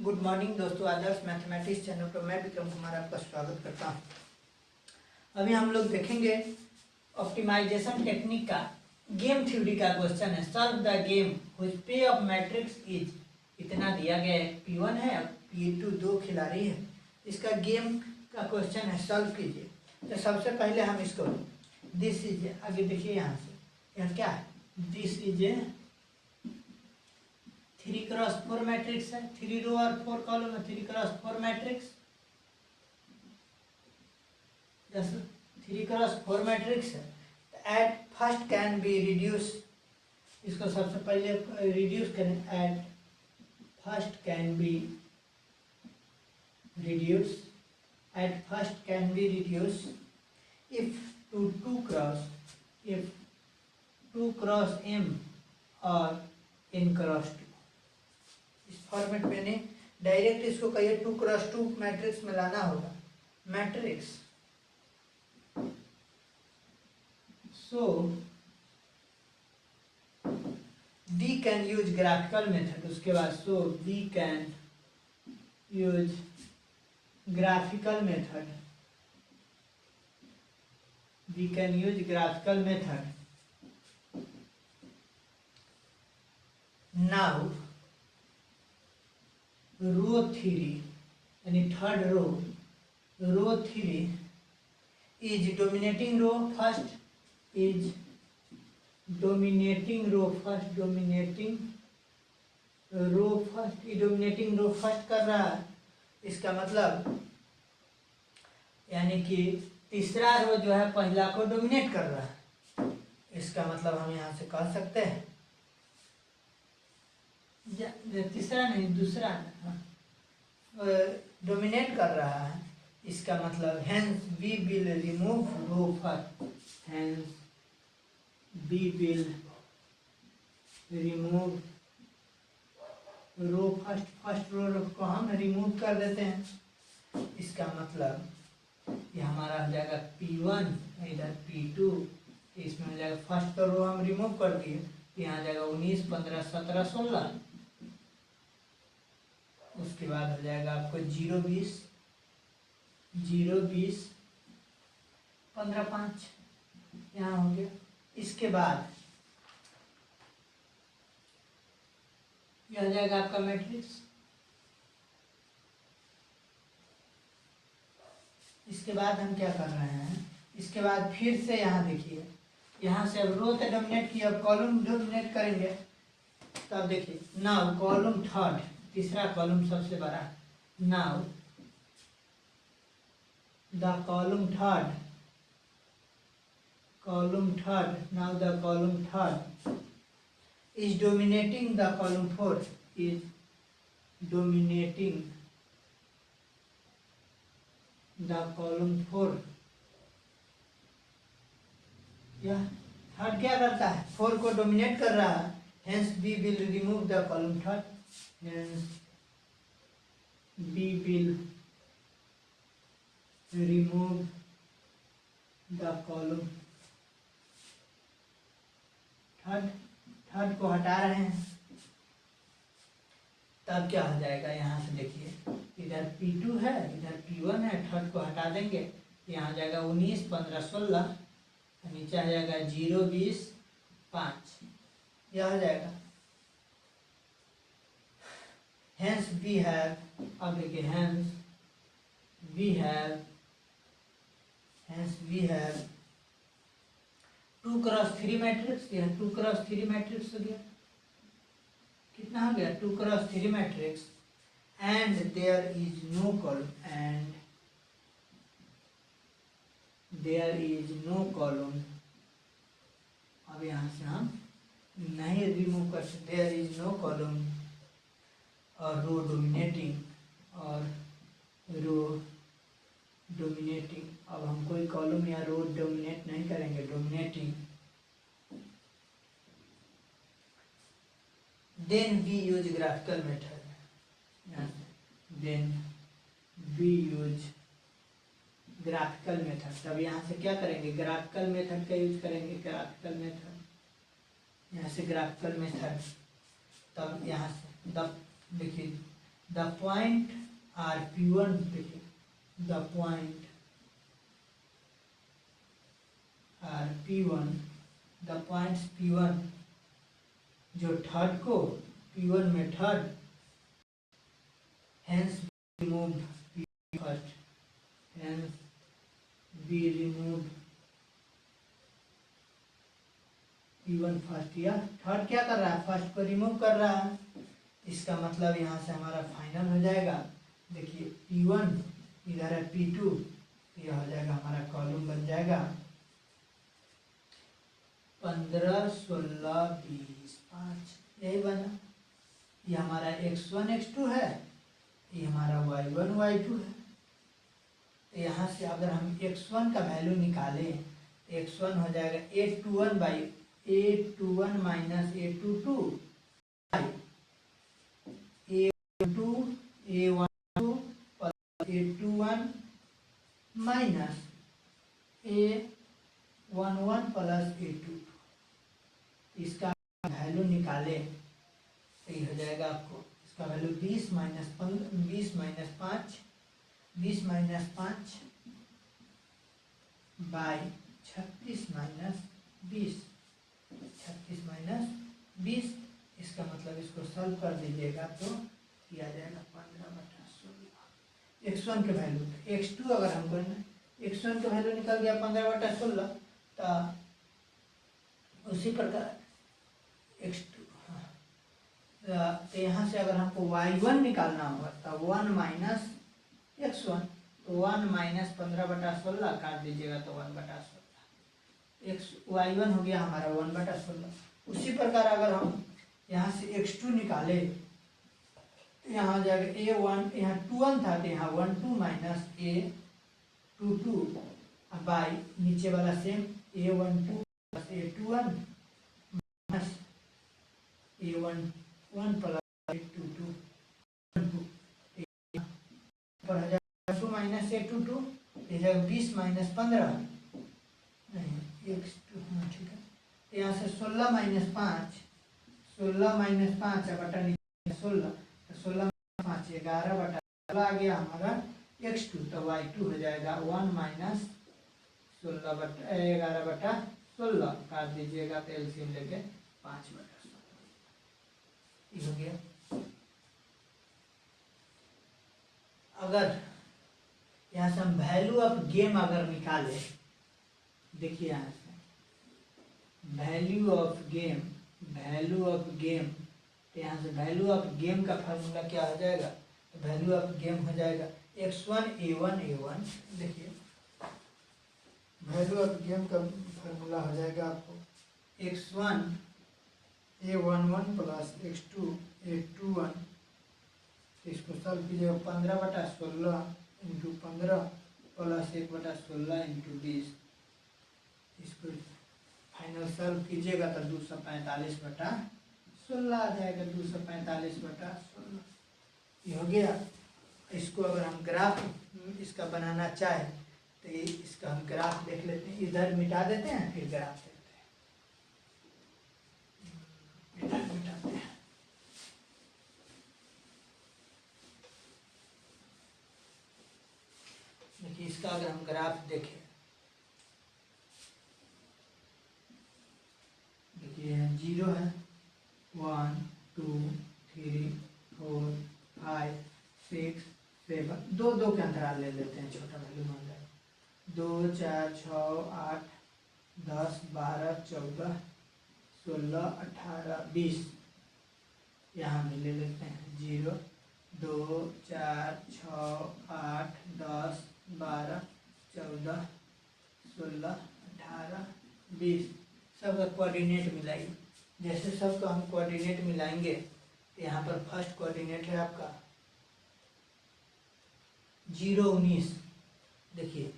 Good morning दोस्तों, आदर्श mathematics channel पर मैं विक्रम कुमार आपका स्वागत करता हूं। अभी हम लोग देखेंगे ऑप्टिमाइजेशन टेक्निक का गेम थ्योरी का क्वेश्चन है। सॉल्व द गेम व्हिच पे ऑफ मैट्रिक्स इज, इतना दिया गया है, P1 है, P2 दो खिलाड़ी है, इसका गेम का क्वेश्चन है, सॉल्व कीजिए। तो सबसे पहले हम इसको दिस इज, आगे देखिए यहाँ से, यह क्या है, दिस इज 3x4 मैट्रिक्स है, 3 रो और 4 कॉलम है, 3x4 मैट्रिक्स, 3x4 मैट्रिक्स है। At first can be reduce, इसको सबसे पहले रिड्यूस करें। At first can be reduce, at first can be reduce if two 2x, if 2x m और n×2। इस फॉर्मेट में नहीं, डायरेक्ट इसको कहिए 2x2 मैट्रिक्स में लाना होगा। Matrix so we can use graphical method, उसके बाद so we can use graphical method, we can use graphical method. Now row 3 यानी third row, row 3 is dominating row, first is dominating row, first dominating row, first is dominating row first कर रहा है। इसका मतलब यानी कि तीसरा रो जो है पहला को डोमिनेट कर रहा है। इसका मतलब हम यहाँ से कह सकते हैं, तीसरा नहीं दूसरा डोमिनेट कर रहा है। इसका मतलब hence we will remove row first, hence we will remove row first, first row को हम रिमूव कर देते हैं। इसका मतलब ये हमारा हो जाएगा P1, इधर P2, इसमें हो जाएगा फर्स्ट रो हम रिमूव कर दिए, यहाँ जाएगा 19, 15, 17, 16। उसके बाद हो जाएगा आपको 0, 20, 0, 20, 15, 5 यहाँ हो गया। इसके बाद यह हो जाएगा आपका मैट्रिक्स। इसके बाद हम क्या कर रहे हैं, इसके बाद फिर से यहाँ देखिए, यहाँ से अब रो तो डोमिनेट किया, अब कॉलम डोमिनेट करेंगे। तो अब देखिए, नाउ कॉलम थर्ड, तीसरा कॉलम सबसे बड़ा, now the column third, column third, now the column third is dominating the column 4, is dominating the column 4। यह थर्ड क्या करता है, 4 को डोमिनेट कर रहा है, hence we will remove the column third, hence we will remove the column third, third को हटा रहे हैं। तब क्या हो जाएगा, यहाँ से देखिए, इधर P2 है, इधर P1 है, थर्ड को हटा देंगे, यहाँ आ जाएगा 19, 15, 16, नीचे आ जाएगा 0, 20, 5, यह हो जाएगा। Hence we have, अब देखिए, hence we have 2x3 matrix, यह 2x3 मैट्रिक्स हो गया। कितना हो गया, 2x3 matrix, and there is no column, and there is no column. अब यहाँ से हम नहीं रिमूव कर सकते, देयर इज नो कॉलम और रो डोमिनेटिंग, और रो डोमिनेटिंग। अब हम कोई कॉलम या रो डोमिनेट नहीं करेंगे, dominating. Then we use graphical method, then we use graphical method. तब यहाँ से क्या करेंगे, ग्राफिकल मेथड का यूज करेंगे, ग्राफिकल मेथड, यहाँ से ग्राफिकल मेथड। तब यहाँ से तब देखिए द पॉइंट आर P1, देखिए the point are P1, the points P1 जो थर्ड को P1 में third, hence removed P first, hence be removed P1 first. या थर्ड क्या कर रहा है, फर्स्ट को रिमूव कर रहा है, इसका मतलब यहाँ से हमारा फाइनल हो जाएगा। देखिए P1 इधर है P2, यह हो जाएगा हमारा कॉलम बन जाएगा 15, 16, 20, 5, यही बना। ये हमारा x1 x2 है, ये हमारा y1 y2 है। तो यहाँ से अगर हम x1 का वैल्यू निकालें, x1 हो जाएगा a21 by a21 minus a22 a12 a12 plus a21 minus a11 plus a22। इसका वैल्यू निकाले तो ये हो जाएगा आपको, इसका value 20 minus 5 by 36 minus 20, 36 minus 20। इसका मतलब इसको सॉल्व कर दीजिएगा तो किया जाएगा 15/16। x1 के वैल्यू, x2 अगर हमको x1 का वैल्यू निकल गया 15/16, तो उसी प्रकार x2, तो यहाँ से अगर हमको y1 निकालना होगा तो 1 माइनस x1, तो 1 माइनस 15/16 काट दीजिएगा तो 1/16, y1 हो गया हमारा 1/16। उसी प्रकार अगर हम यहाँ से x2 निकाले तो यहाँ हो जाएगा a1, यहाँ 2 था तो यहाँ 12 माइनस a22 बाई नीचे वाला same a12 plus a21 minus a11 plus a22 पर हो जाएगा 2 माइनस a22, ये जाएगा 20 माइनस 15 नहीं x2, हाँ ठीक है। तो यहाँ से 16 माइनस 5 बटा 16, तो 16 5 11/16 आ गया हमारा x2, तो y2 हो जाएगा 1 माइनस 11/16 काट दीजिएगा तो एलसीएम लेके 5/16 हो गया। अगर यहाँ से हम वैल्यू ऑफ गेम अगर निकाले, देखिए यहाँ से वैल्यू ऑफ गेम, तो यहाँ से वैल्यू ऑफ गेम का फार्मूला क्या हो जाएगा, तो वैल्यू ऑफ गेम हो जाएगा x1 a1। देखिए वैल्यू ऑफ गेम का फार्मूला हो जाएगा आपको x1 a11 plus x2 a21, इसको सॉल्व कीजिएगा 15/16 इंटू 15 प्लस 1/16 इंटू 20, इसको फाइनल सॉल्व कीजिएगा तो 245/16 आ जाएगा, 245/16 ये हो गया। इसको अगर हम ग्राफ इसका बनाना चाहे तो इसका हम ग्राफ देख लेते हैं, इधर मिटा देते हैं फिर ग्राफ देखते हैं, इधर मिटाते हैं। देखिए इसका अगर हम ग्राफ देखें, देखिए 0 है, 1 2 3 4 5 6 7, 2 के अंतराल ले लेते हैं, छोटा वैल्यू मान लें 2 4 6 8 10 12 14 16 18 20, यहाँ भी ले लेते हैं 0 2 4 6 8 10 12 14 16 18 20, सबका कोऑर्डिनेट मिलाइए। जैसे सबका हम कोऑर्डिनेट मिलाएंगे, यहाँ पर फर्स्ट कोऑर्डिनेट है आपका 0 19, देखिए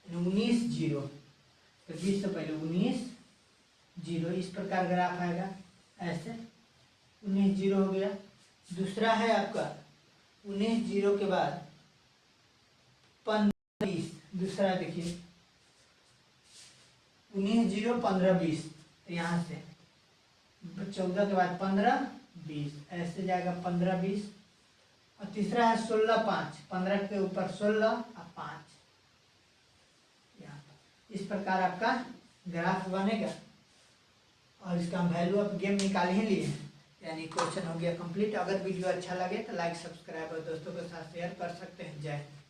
19 0, तो 20 से पहले 19 0, इस प्रकार ग्राफ आएगा, ऐसे 19 0 हो गया। दूसरा है आपका 19 0 के बाद 15 20, दूसरा देखिए 19 0 15 20, तो यहाँ से 14 के बाद 15 20, ऐसे जाएगा 15 20। और तीसरा है 16 5, 15 के ऊपर 16 और 5। इस प्रकार आपका ग्राफ बनेगा और इसका हम वैल्यू ऑफ गेम निकाल ही लिए हैं, यानी क्वेश्चन हो गया कंप्लीट। अगर वीडियो अच्छा लगे तो लाइक सब्सक्राइब और दोस्तों के साथ शेयर कर सकते हैं। जय हिंद।